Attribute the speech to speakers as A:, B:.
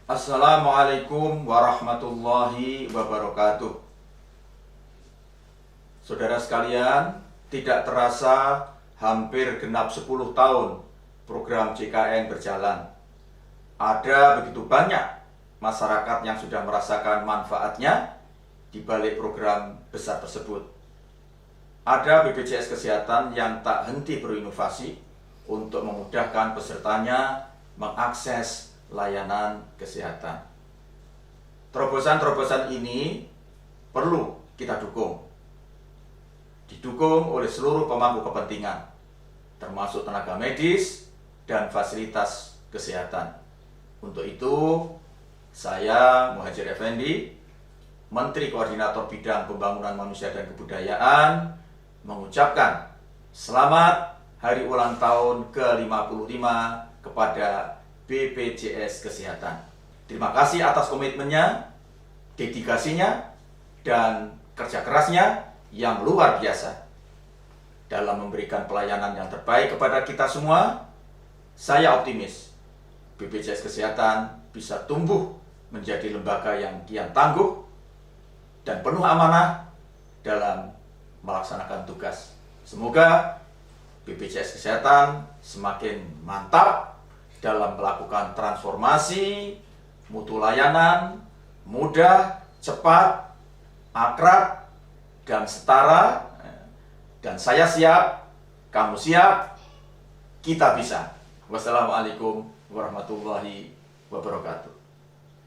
A: Assalamualaikum warahmatullahi wabarakatuh. Saudara sekalian, tidak terasa hampir genap 10 tahun program JKN berjalan. Ada begitu banyak masyarakat yang sudah merasakan manfaatnya di balik program besar tersebut. Ada BPJS Kesehatan yang tak henti berinovasi untuk memudahkan pesertanya mengakses layanan kesehatan. Terobosan-terobosan ini perlu kita dukung. Didukung oleh seluruh pemangku kepentingan, termasuk tenaga medis dan fasilitas kesehatan. Untuk itu, saya Muhajir Effendi, Menteri Koordinator Bidang Pembangunan Manusia dan Kebudayaan, mengucapkan selamat Hari Ulang Tahun ke-55 kepada BPJS Kesehatan. Terima kasih atas komitmennya, dedikasinya, dan kerja kerasnya yang luar biasa dalam memberikan pelayanan yang terbaik kepada kita semua. Saya optimis BPJS Kesehatan bisa tumbuh menjadi lembaga yang kian tangguh dan penuh amanah dalam melaksanakan tugas. Semoga BPJS Kesehatan semakin mantap dalam melakukan transformasi, mutu layanan, mudah, cepat, akrab, dan setara. Dan saya siap, kamu siap, kita bisa. Wassalamualaikum warahmatullahi wabarakatuh.